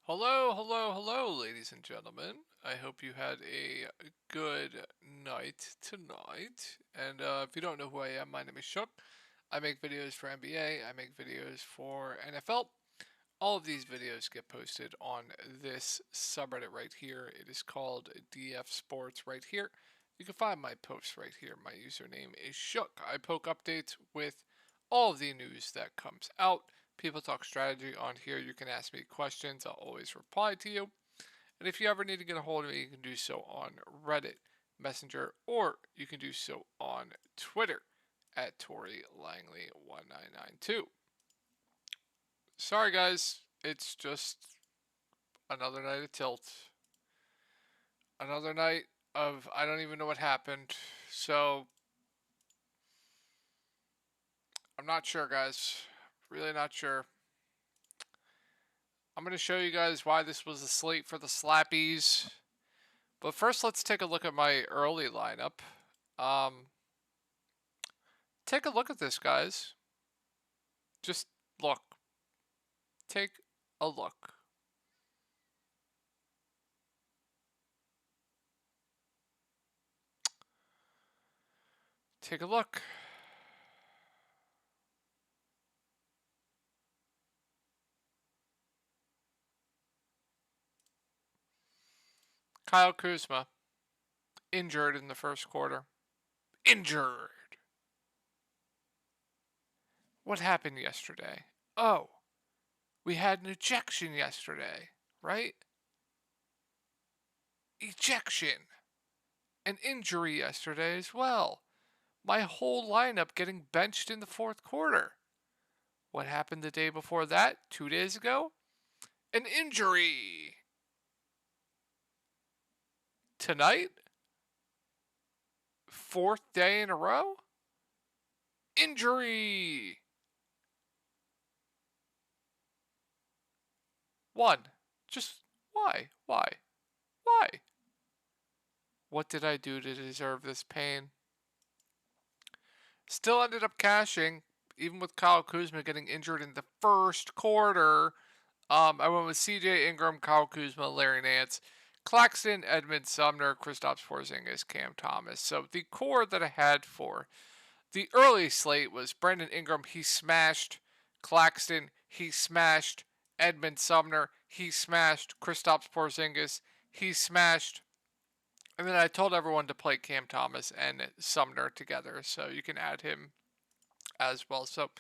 Hello, hello, hello, ladies and gentlemen. I hope you had a good night tonight. And if you don't know who I am, my name is Shook. I make videos for NBA, I make videos for NFL. All of these videos get posted on this subreddit right here. It is called DF Sports right here. You can find my posts right here. My username is Shook. I poke updates with all of the news that comes out. People Talk Strategy on here. You can ask me questions. I'll always reply to you. And if you ever need to get a hold of me, you can do so on Reddit, Messenger, or you can do so on Twitter at Tori Langley 1992. Sorry, guys. It's just another night of tilt. Another night of I don't even know what happened. So, I'm not sure, guys. Really not sure. I'm going to show you guys why this was a slate for the Slappies. But first, let's take a look at my early lineup. Um, Take a look at this, guys. Just look. Take a look. Take a look. Kyle Kuzma, injured in the first quarter. Injured. What happened yesterday? Oh, we had an ejection yesterday, right? Ejection. An injury yesterday as well. My whole lineup getting benched in the fourth quarter. What happened the day before that? 2 days ago? An injury. Tonight? Fourth day in a row? Injury. One. Just why? Why? Why? What did I do to deserve this pain? Still ended up cashing, even with Kyle Kuzma getting injured in the first quarter. I went with CJ Ingram, Kyle Kuzma, Larry Nance, Claxton, Edmund Sumner, Kristaps Porzingis, Cam Thomas. So the core that I had for the early slate was Brandon Ingram. He smashed Claxton. He smashed Edmund Sumner. He smashed Kristaps Porzingis. He smashed. And then I told everyone to play Cam Thomas and Sumner together, so you can add him as well. So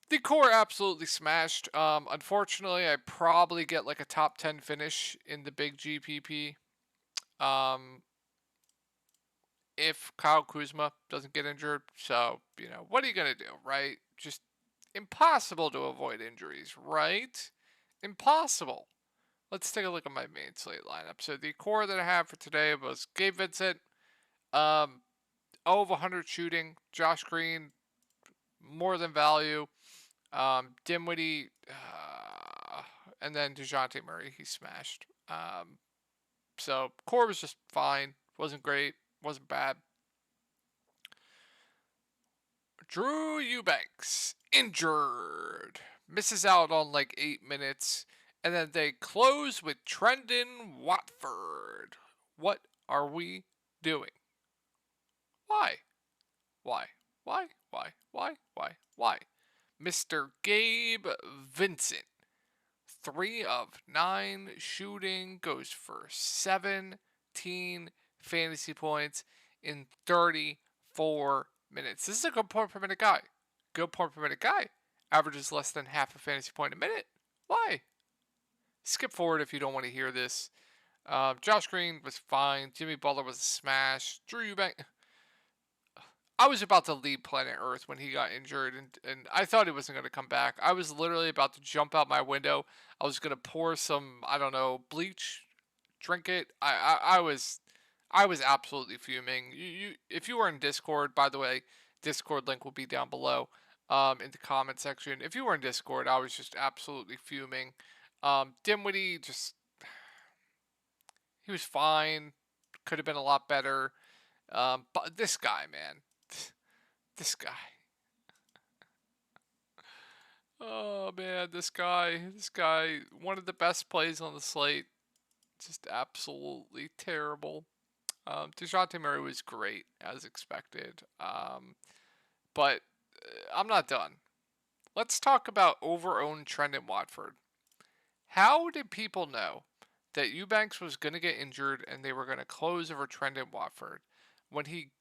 the core absolutely smashed. Unfortunately, I probably get like a top 10 finish in the big GPP. Um, if Kyle Kuzma doesn't get injured. So, what are you going to do, right? Just impossible to avoid injuries, right? Impossible. Let's take a look at my main slate lineup. So the core that I have for today was Gabe Vincent, 0 of 100 shooting, Josh Green, more than value, Dinwiddie, and then DeJounte Murray, he smashed. So core was just fine. Wasn't great. Wasn't bad. Drew Eubanks, injured. Misses out on like 8 minutes. And then they close with Trendon Watford. What are we doing? Why? Why? Why? Why? Why? Why? Why? Mr. Gabe Vincent, 3 of 9 shooting, goes for 17 fantasy points in 34 minutes. This is a good point per minute guy. Good point per minute guy. Averages less than half a fantasy point a minute. Why? Skip forward if you don't want to hear this. Josh Green was fine. Jimmy Butler was a smash. Drew Eubanks. I was about to leave planet Earth when he got injured, and I thought he wasn't going to come back. I was literally about to jump out my window. I was going to pour some, I don't know, bleach, drink it. I was absolutely fuming. If you were in Discord, by the way, Discord link will be down below, in the comment section. If you were in Discord, I was just absolutely fuming. Dinwiddie he was fine. Could have been a lot better. But this guy, man. This guy. Oh man, this guy, one of the best plays on the slate, just absolutely terrible. DeJounte Murray was great as expected, but I'm not done. Let's talk about over-owned trend in Watford. How did people know that Eubanks was going to get injured and they were going to close over Trent in Watford when he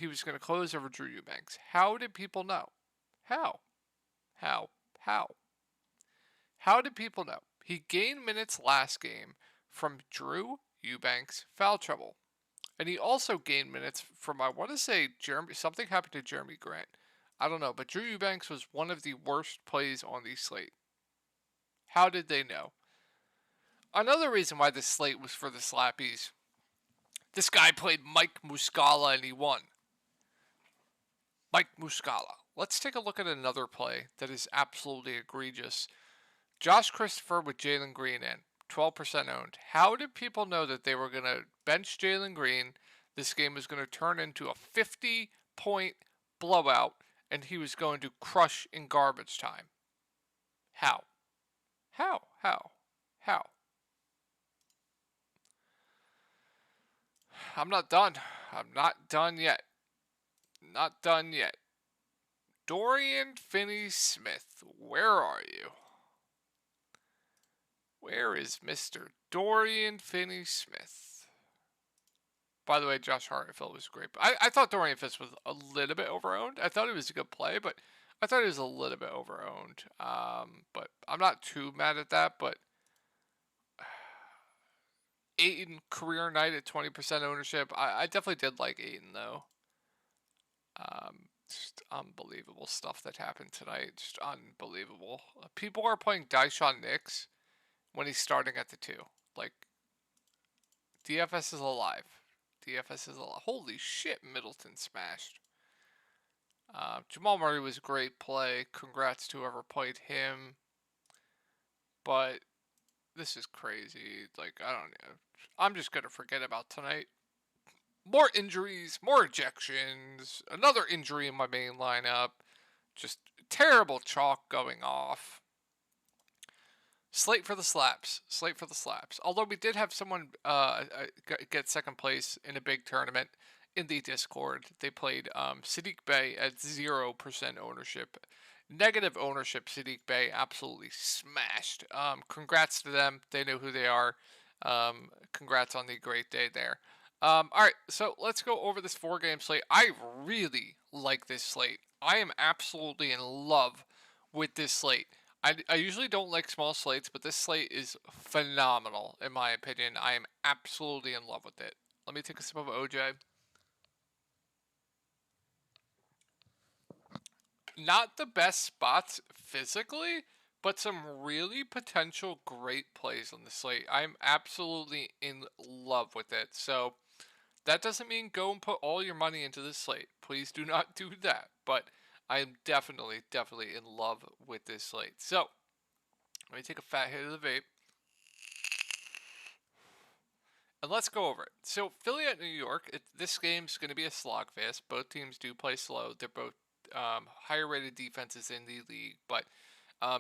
was going to close over Drew Eubanks? How did people know? How? How? How? How did people know? He gained minutes last game from Drew Eubanks foul trouble. And he also gained minutes from, I want to say, Jeremy. Something happened to Jeremy Grant. I don't know, but Drew Eubanks was one of the worst plays on the slate. How did they know? Another reason why this slate was for the slappies. This guy played Mike Muscala and he won. Mike Muscala. Let's take a look at another play that is absolutely egregious. Josh Christopher with Jalen Green in. 12% owned. How did people know that they were going to bench Jalen Green? This game was going to turn into a 50-point blowout and he was going to crush in garbage time. How? How? How? How? I'm not done. I'm not done yet. Not done yet. Dorian Finney-Smith, where are you? Where is Mr. Dorian Finney-Smith? By the way, Josh Hartfield was great. I thought Dorian Finney was a little bit overowned. I thought he was a good play, but I thought he was a little bit overowned. But I'm not too mad at that. But Ayton, career night at 20% ownership. I definitely did like Ayton, though. Just unbelievable stuff that happened tonight. Just unbelievable. People are playing Dyson Knicks when he's starting at the 2. Like, DFS is alive. DFS is alive. Holy shit, Middleton smashed. Jamal Murray was a great play. Congrats to whoever played him. But this is crazy. Like, I don't know. I'm just going to forget about tonight. More injuries, more ejections, another injury in my main lineup. Just terrible chalk going off. Slate for the slaps. Slate for the slaps. Although we did have someone get second place in a big tournament in the Discord. They played Sadiq Bey at 0% ownership. Negative ownership, Sadiq Bey absolutely smashed. Congrats to them. They know who they are. Congrats on the great day there. All right, so let's go over this 4-game slate. I really like this slate. I am absolutely in love with this slate. I usually don't like small slates, but this slate is phenomenal, in my opinion. I am absolutely in love with it. Let me take a sip of OJ. Not the best spots physically, but some really potential great plays on the slate. I'm absolutely in love with it. So that doesn't mean go and put all your money into this slate. Please do not do that. But I am definitely in love with this slate. So let me take a fat hit of the vape. And let's go over it. So Philly at New York, this game's going to be a slogfest. Both teams do play slow. They're both higher rated defenses in the league. But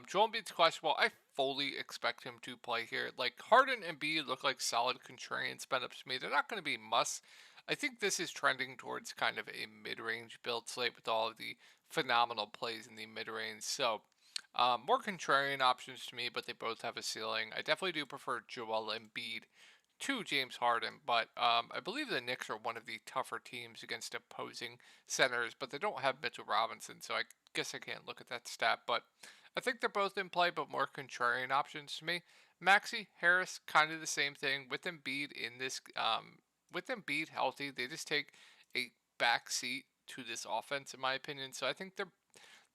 Joel Embiid's questionable. I fully expect him to play here. Like, Harden and Embiid look like solid contrarian spin-ups to me. They're not going to be musts. I think this is trending towards kind of a mid-range build slate with all of the phenomenal plays in the mid-range. So, more contrarian options to me, but they both have a ceiling. I definitely do prefer Joel Embiid to James Harden, but I believe the Knicks are one of the tougher teams against opposing centers, but they don't have Mitchell Robinson, so I guess I can't look at that stat, but I think they're both in play, but more contrarian options to me. Maxey, Harris, kind of the same thing. With Embiid in this, with Embiid healthy, they just take a back seat to this offense, in my opinion. So I think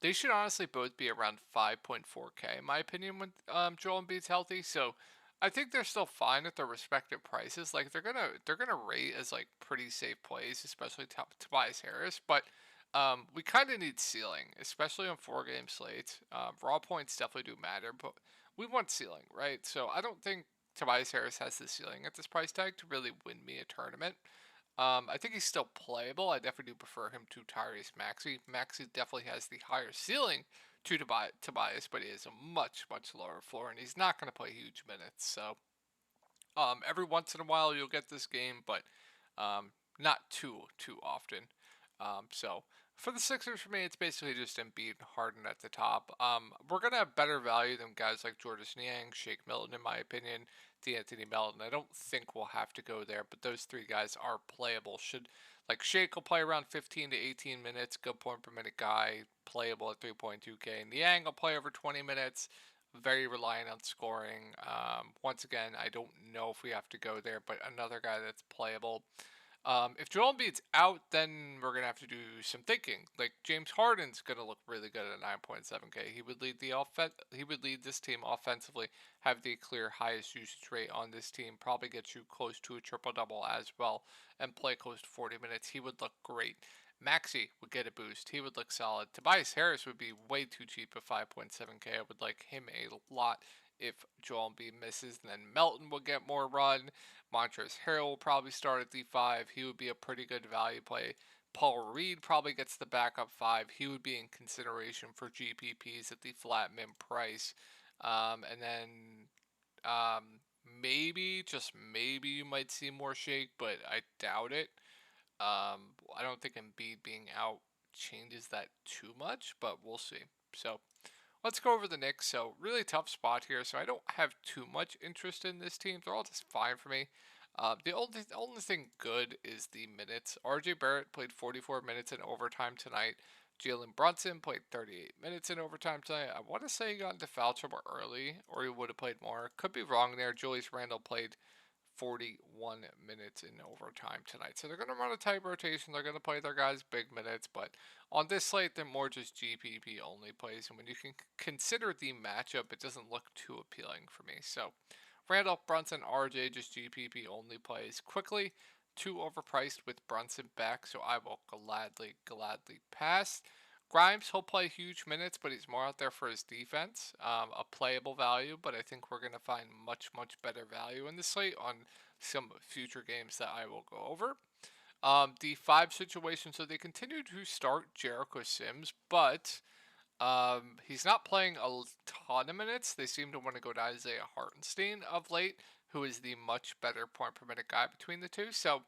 they should honestly both be around 5.4K, in my opinion, when Joel Embiid's healthy. So I think they're still fine at their respective prices. Like, they're gonna rate as like pretty safe plays, especially Tobias Harris, but. We kind of need ceiling, especially on 4-game slates. Raw points definitely do matter, but we want ceiling, right? So I don't think Tobias Harris has the ceiling at this price tag to really win me a tournament. I think he's still playable. I definitely do prefer him to Tyrese Maxey. Maxey definitely has the higher ceiling to Tobias, but he has a much, much lower floor, and he's not going to play huge minutes. So every once in a while you'll get this game, but not too often. So for the Sixers, for me, it's basically just Embiid and Harden at the top. We're gonna have better value than guys like Jordan Niang, Shake Milton, in my opinion, D'Anthony Melton. I don't think we'll have to go there, but those three guys are playable. Should like Shake will play around 15 to 18 minutes, good point per minute guy, playable at 3.2K. Niang will play over 20 minutes, very reliant on scoring. Once again, I don't know if we have to go there, but another guy that's playable. If Joel Embiid's out, then we're gonna have to do some thinking. Like James Harden's gonna look really good at 9.7K. He would lead the He would lead this team offensively. Have the clear highest usage rate on this team. Probably get you close to a triple double as well, and play close to 40 minutes. He would look great. Maxey would get a boost. He would look solid. Tobias Harris would be way too cheap at 5.7K. I would like him a lot if Joel Embiid misses. And then Melton will get more run. Montrezl Harrell will probably start at the 5. He would be a pretty good value play. Paul Reed probably gets the backup 5. He would be in consideration for GPPs at the flat min price. And then maybe, just maybe, you might see more Shake, but I doubt it. I don't think Embiid being out changes that too much, but we'll see. So let's go over the Knicks. So really tough spot here. So I don't have too much interest in this team. They're all just fine for me. The only thing good is the minutes. RJ Barrett played 44 minutes in overtime tonight. Jalen Brunson played 38 minutes in overtime tonight. I want to say he got into foul trouble early, or he would have played more. Could be wrong there. Julius Randle played 41 minutes in overtime tonight. So they're going to run a tight rotation. They're going to play their guys big minutes, but on this slate, they're more just GPP only plays. And when you can consider the matchup, it doesn't look too appealing for me. So Randolph, Brunson, RJ, just GPP only plays. Quickly, too overpriced with Brunson back, so I will gladly pass. Grimes, he'll play huge minutes, but he's more out there for his defense. A playable value, but I think we're going to find much better value in the slate on some future games that I will go over. The 5 situation, so they continue to start Jericho Sims, but he's not playing a ton of minutes. They seem to want to go to Isaiah Hartenstein of late, who is the much better point per minute guy between the two. So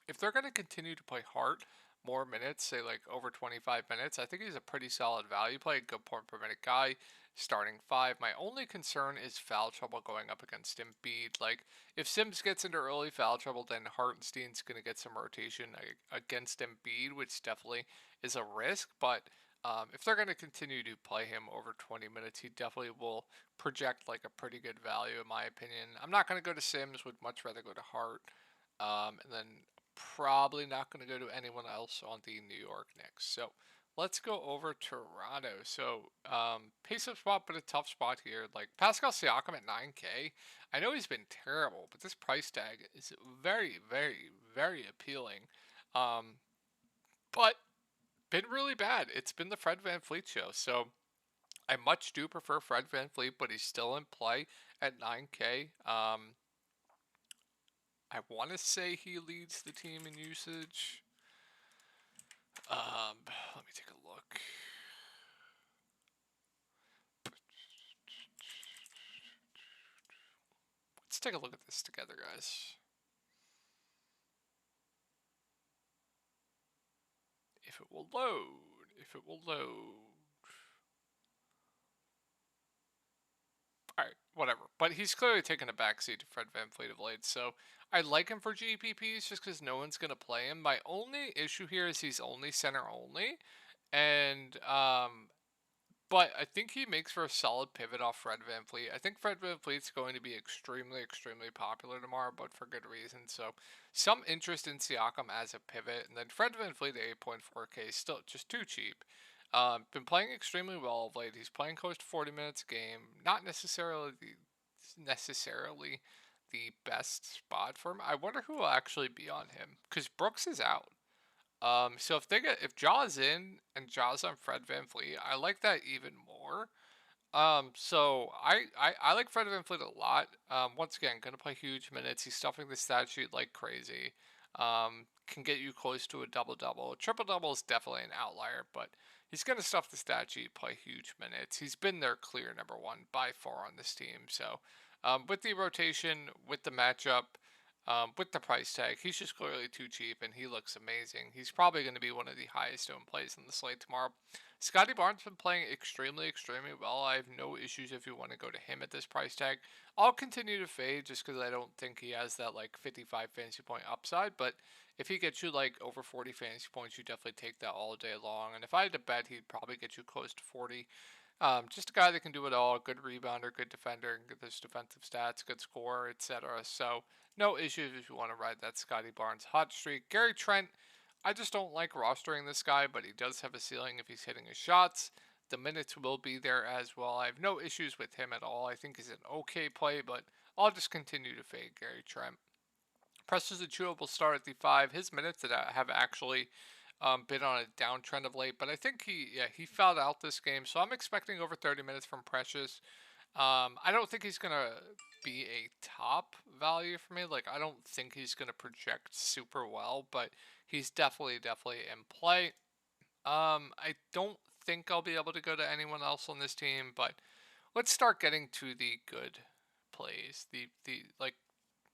if they're going to continue to play Hart more minutes, say like over 25 minutes, I think he's a pretty solid value play, good point per minute guy, starting 5. My only concern is foul trouble going up against Embiid. Like, if Sims gets into early foul trouble, then Hartenstein's going to get some rotation against Embiid, which definitely is a risk, but if they're going to continue to play him over 20 minutes, he definitely will project like a pretty good value, in my opinion. I'm not going to go to Sims, would much rather go to Hart. And then probably not going to go to anyone else on the New York Knicks. So let's go over Toronto. So pace up spot, but a tough spot here. Like Pascal Siakam at 9K. I know he's been terrible, but this price tag is very appealing. But been really bad. It's been the Fred VanVleet show. So I much do prefer Fred VanVleet, but he's still in play at 9K. I want to say he leads the team in usage. Let me take a look. Let's take a look at this together, guys. If it will load. If it will load. Alright, whatever. But he's clearly taken a backseat to Fred VanVleet of late, so I like him for GPPs just because no one's going to play him. My only issue here is he's only center only, and but I think he makes for a solid pivot off Fred VanVleet. I think Fred VanVleet's going to be extremely popular tomorrow, but for good reason. So some interest in Siakam as a pivot, and then Fred VanVleet at 8.4K is still just too cheap. Been playing extremely well of late. He's playing close to 40 minutes a game. Not necessarily the best spot for him. I wonder who will actually be on him because Brooks is out. So if Jaw's in and Jaw's on Fred VanVleet, I like that even more. So I like Fred VanVleet a lot. Once again, gonna play huge minutes. He's stuffing the stat sheet like crazy. Can get you close to a double double. Triple double is definitely an outlier, but he's going to stuff the stat sheet, play huge minutes. He's been their clear number one by far on this team. So with the rotation, with the matchup, with the price tag, he's just clearly too cheap, and he looks amazing. He's probably going to be one of the highest owned plays on the slate tomorrow. Scotty Barnes has been playing extremely, extremely well. I have no issues if you want to go to him at this price tag. I'll continue to fade just because I don't think he has that like 55 fantasy point upside. But if he gets you like over 40 fantasy points, you definitely take that all day long. And if I had to bet, he'd probably get you close to 40. Just a guy that can do it all. Good rebounder, good defender, good those defensive stats, good scorer, etc. So no issues if you want to ride that Scotty Barnes hot streak. Gary Trent, I just don't like rostering this guy, but he does have a ceiling if he's hitting his shots. The minutes will be there as well. I have no issues with him at all. I think he's an okay play, but I'll just continue to fade Gary Trent. Precious Achiuwa will start at the 5. His minutes that have actually been on a downtrend of late, but I think he fouled out this game, so I'm expecting over 30 minutes from Precious. I don't think he's gonna be a top value for me. Like I don't think he's gonna project super well, but he's definitely in play. I don't think I'll be able to go to anyone else on this team, but let's start getting to the good plays. The like,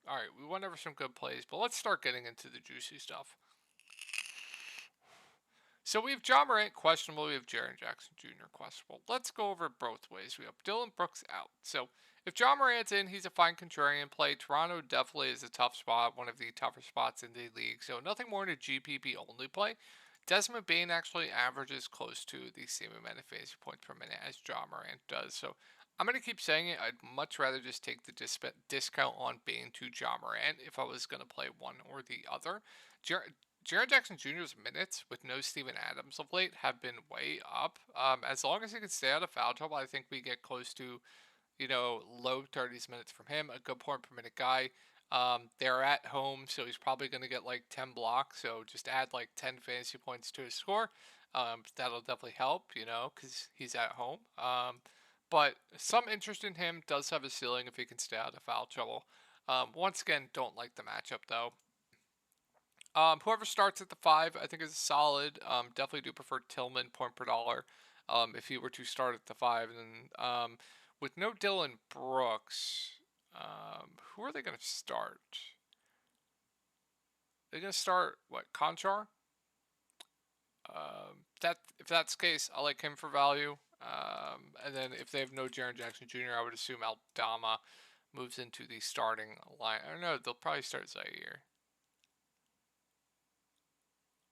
all right, we went over some good plays, but let's start getting into the juicy stuff. So we have John Morant questionable. We have Jaren Jackson Jr. questionable. Let's go over both ways. We have Dylan Brooks out. So if John Morant's in, he's a fine contrarian play. Toronto definitely is a tough spot, one of the tougher spots in the league. So nothing more than a GPP only play. Desmond Bane actually averages close to the same amount of fantasy points per minute as John Morant does. So I'm going to keep saying it. I'd much rather just take the discount on Bane to John Morant if I was going to play one or the other. Jaren Jackson Jr.'s minutes with no Steven Adams of late have been way up. As long as he can stay out of foul trouble, I think we get close to, low 30s minutes from him. A good point per minute guy. They're at home, so he's probably going to get like 10 blocks. So just add like 10 fantasy points to his score. That'll definitely help, because he's at home. But some interest in him, does have a ceiling if he can stay out of foul trouble. Once again, don't like the matchup though. Whoever starts at the 5, I think is solid. Definitely do prefer Tillman point per dollar. If he were to start at the 5, and then with no Dylan Brooks, who are they going to start? They're going to start what, Conchar? If that's the case, I like him for value. And then if they have no Jaren Jackson Jr., I would assume Aldama moves into the starting line. I don't know. They'll probably start Zaire.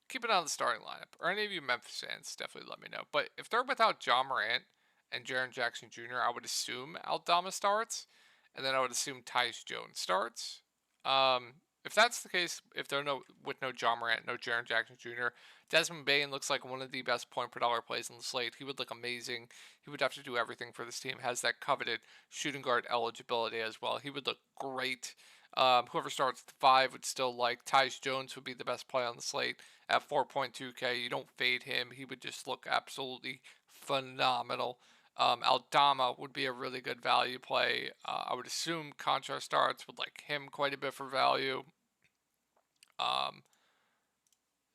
Keep it on the starting lineup. Or any of you Memphis fans, definitely let me know. But if they're without John Morant and Jaren Jackson Jr., I would assume Aldama starts. And then I would assume Tyus Jones starts. If that's the case, if they're with no John Morant, no Jaren Jackson Jr., Desmond Bane looks like one of the best point per dollar plays on the slate. He would look amazing. He would have to do everything for this team. Has that coveted shooting guard eligibility as well. He would look great. Whoever starts at the 5 would still like. Tyus Jones would be the best play on the slate at 4.2K. You don't fade him. He would just look absolutely phenomenal. Aldama would be a really good value play. I would assume Conchar starts, would like him quite a bit for value.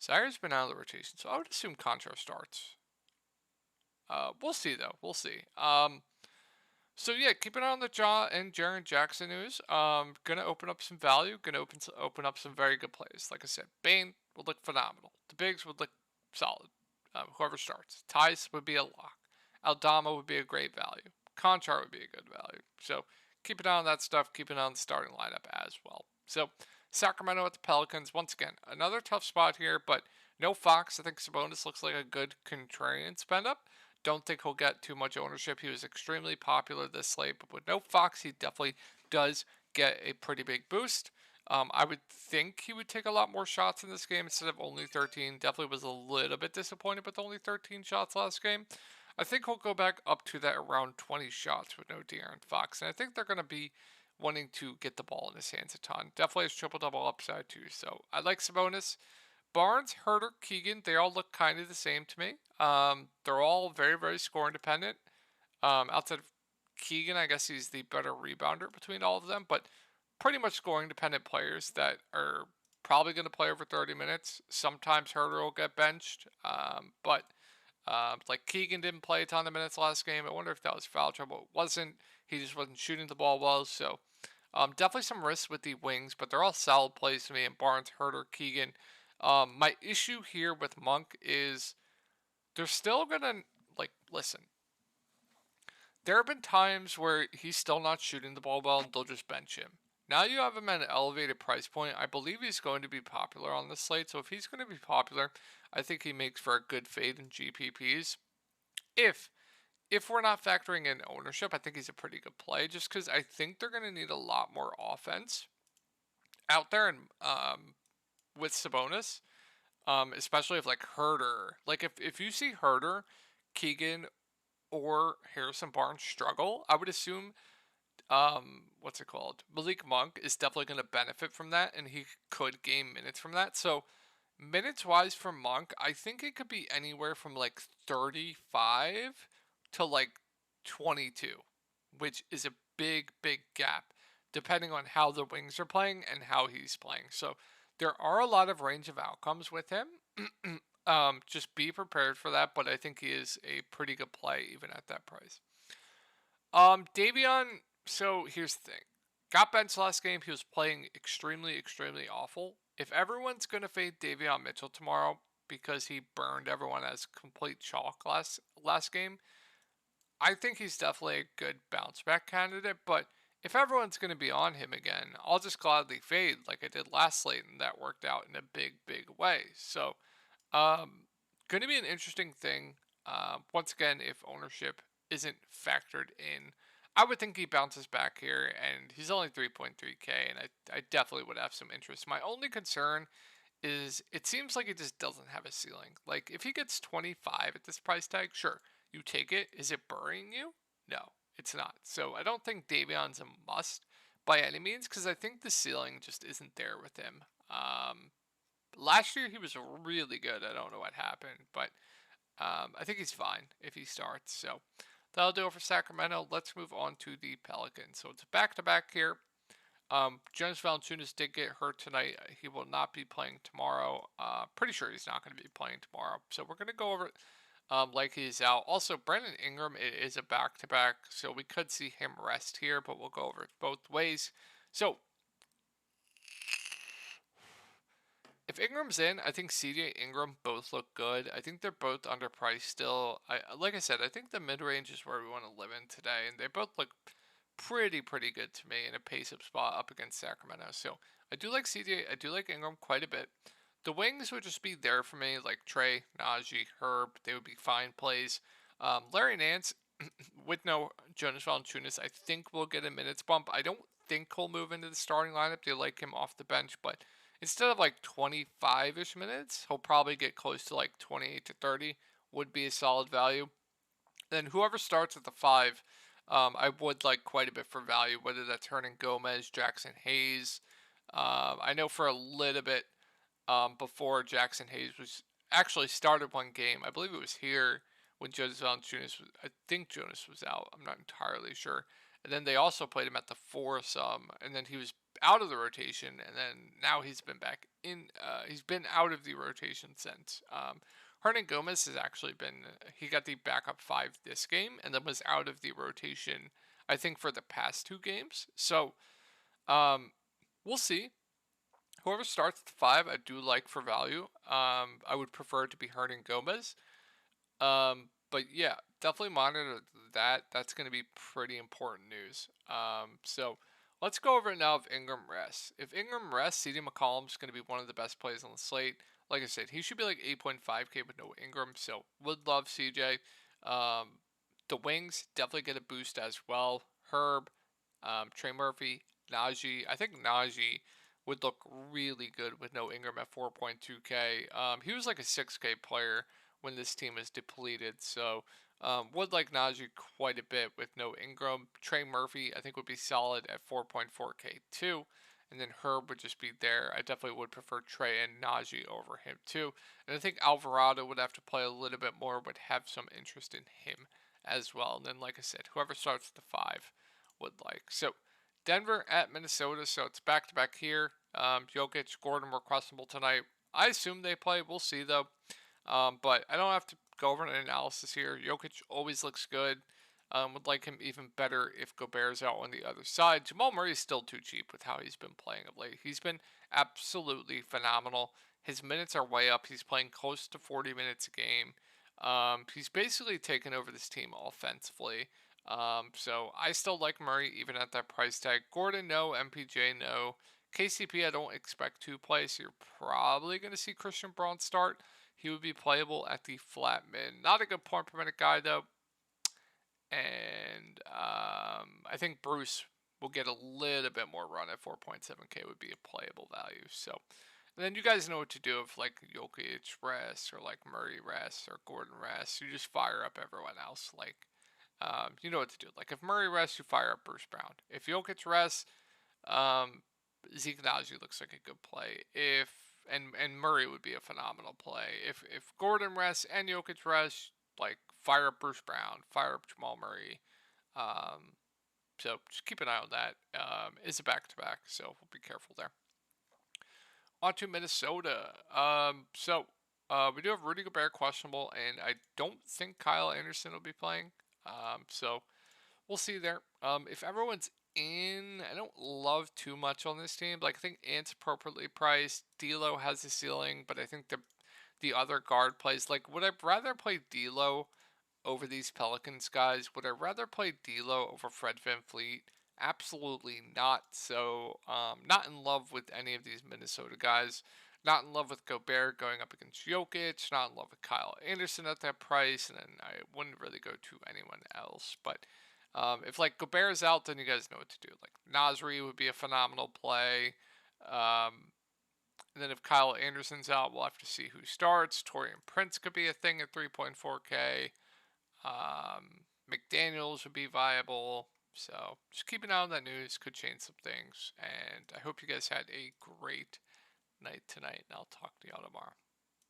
Zaire's been out of the rotation, so I would assume Conchar starts. We'll see, though. We'll see. So yeah, keep an eye on the Ja and Jaren Jackson news. Gonna open up some value. Gonna open up some very good plays. Like I said, Bane would look phenomenal. The bigs would look solid. Whoever starts, Tice would be a lock. Aldama would be a great value. Conchar would be a good value. So keep an eye on that stuff. Keep an eye on the starting lineup as well. So Sacramento at the Pelicans. Once again, another tough spot here, but no Fox. I think Sabonis looks like a good contrarian spend up. Don't think he'll get too much ownership. He was extremely popular this slate, but with no Fox, he definitely does get a pretty big boost. I would think he would take a lot more shots in this game instead of only 13. Definitely was a little bit disappointed with only 13 shots last game. I think he'll go back up to that around 20 shots with no De'Aaron Fox. And I think they're going to be wanting to get the ball in his hands a ton. Definitely has triple-double upside too. So I like Sabonis. Barnes, Herter, Keegan, they all look kind of the same to me. They're all very, very score independent. Outside of Keegan, I guess he's the better rebounder between all of them. But pretty much scoring dependent players that are probably going to play over 30 minutes. Sometimes Herter will get benched. But Like Keegan didn't play a ton of minutes last game. I wonder if that was foul trouble. It wasn't. He just wasn't shooting the ball well. So definitely some risks with the wings, but they're all solid plays to me. And Barnes, Herter, Keegan. My issue here with Monk is they're still gonna listen. There have been times where he's still not shooting the ball well, and they'll just bench him. Now you have him at an elevated price point. I believe he's going to be popular on the slate. So if he's going to be popular, I think he makes for a good fade in GPPs. If if we're not factoring in ownership, I think he's a pretty good play. Just because I think they're going to need a lot more offense out there, and with Sabonis, especially if like Herder, like if you see Herder, Keegan, or Harrison Barnes struggle, I would assume what's it called? Malik Monk is definitely going to benefit from that, and he could gain minutes from that. So minutes wise for Monk, I think it could be anywhere from like 35 to like 22, which is a big gap depending on how the wings are playing and how he's playing. So there are a lot of range of outcomes with him. Just be prepared for that, but I think he is a pretty good play even at that price. Davion, so here's the thing. Got benched last game. He was playing extremely awful. If everyone's going to fade Davion Mitchell tomorrow because he burned everyone as complete chalk last game, I think he's definitely a good bounce back candidate. But if everyone's going to be on him again, I'll just gladly fade like I did last slate, and that worked out in a big way. So, going to be an interesting thing. Once again, if ownership isn't factored in, I would think he bounces back here, and he's only 3.3K, and I definitely would have some interest. My only concern is it seems like he just doesn't have a ceiling. Like, if he gets 25 at this price tag, sure, you take it. Is it burying you? No, it's not. So I don't think Davion's a must by any means, because I think the ceiling just isn't there with him. Last year he was really good. I don't know what happened, but I think he's fine if he starts. So that'll do it for Sacramento. Let's move on to the Pelicans. So it's a back-to-back here. Jonas Valanciunas did get hurt tonight. He will not be playing tomorrow. Pretty sure he's not going to be playing tomorrow. So we're going to go over it like he's out. Also, Brandon Ingram, it is a back-to-back, so we could see him rest here, but we'll go over it both ways. So if Ingram's in, I think CJ Ingram both look good. I think they're both underpriced still. Like I said, I think the mid-range is where we want to live in today, and they both look pretty good to me in a pace-up spot up against Sacramento. So I do like CJ. I do like Ingram quite a bit. The wings would just be there for me, like Trey, Najee, Herb. They would be fine plays. Larry Nance, with no Jonas Valanciunas, I think we'll get a minutes bump. I don't think he'll move into the starting lineup. They like him off the bench, but instead of like 25-ish minutes, he'll probably get close to like 28 to 30, would be a solid value. Then whoever starts at the 5, I would like quite a bit for value, whether that's Hernangomez, Jackson Hayes. I know for a little bit before Jackson Hayes was actually started one game. I believe it was here when Jonas Valanciunas was, I think Jonas was out. I'm not entirely sure. And then they also played him at the 4 some, and then he was out of the rotation, and then now he's been back in. He's been out of the rotation since. Hernangomez has actually been. He got the backup 5 this game, and then was out of the rotation, I think, for the past 2 games. So, we'll see. Whoever starts at the 5, I do like for value. I would prefer it to be Hernangomez. But yeah, definitely monitor that. That's going to be pretty important news. So let's go over it now if Ingram rests. If Ingram rests, CJ McCollum's going to be one of the best plays on the slate. Like I said, he should be like 8.5K with no Ingram. So would love CJ. The wings definitely get a boost as well. Herb, Trey Murphy, Najee. I think Najee would look really good with no Ingram at 4.2K. He was like a 6K player when this team is depleted, so would like Najee quite a bit with no Ingram. Trey Murphy, I think, would be solid at 4.4K too, and then Herb would just be there. I definitely would prefer Trey and Najee over him too, and I think Alvarado would have to play a little bit more, would have some interest in him as well. And then, like I said, whoever starts at the 5 would like. So Denver at Minnesota, so it's back-to-back here. Jokic, Gordon were questionable tonight. I assume they play. We'll see, though. But I don't have go over an analysis here. Jokic always looks good. Would like him even better if Gobert's out on the other side. Jamal Murray is still too cheap with how he's been playing of late. He's been absolutely phenomenal. His minutes are way up. He's playing close to 40 minutes a game. He's basically taken over this team offensively. So I still like Murray even at that price tag. Gordon, no. MPJ, no. KCP, I don't expect to play, so you're probably going to see Christian Braun start. He would be playable at the flat mid. Not a good point per minute guy, though. And I think Bruce will get a little bit more run at 4.7K would be a playable value. So and then you guys know what to do if like Jokic rests or like Murray rests or Gordon rests. You just fire up everyone else. Like you know what to do. Like if Murray rests, you fire up Bruce Brown. If Jokic rests, Zeke Naji looks like a good play. If and Murray would be a phenomenal play. If Gordon rests and Jokic rests, like fire up Bruce Brown, fire up Jamal Murray. So just keep an eye on that. It's a back-to-back, so we'll be careful there. On to Minnesota. We do have Rudy Gobert questionable, and I don't think Kyle Anderson will be playing. So we'll see there. If everyone's in, I don't love too much on this team. Like I think Ant's appropriately priced. D'Lo has a ceiling, but I think the other guard plays. Like would I rather play D'Lo over these Pelicans guys? Would I rather play D'Lo over Fred VanVleet? Absolutely not. So, not in love with any of these Minnesota guys. Not in love with Gobert going up against Jokic. Not in love with Kyle Anderson at that price. And then I wouldn't really go to anyone else. But if like Gobert's out, then you guys know what to do. Like Nasri would be a phenomenal play. And then if Kyle Anderson's out, we'll have to see who starts. Taurean Prince could be a thing at 3.4K. McDaniels would be viable. So just keep an eye on that news. Could change some things. And I hope you guys had a great night tonight. And I'll talk to y'all tomorrow.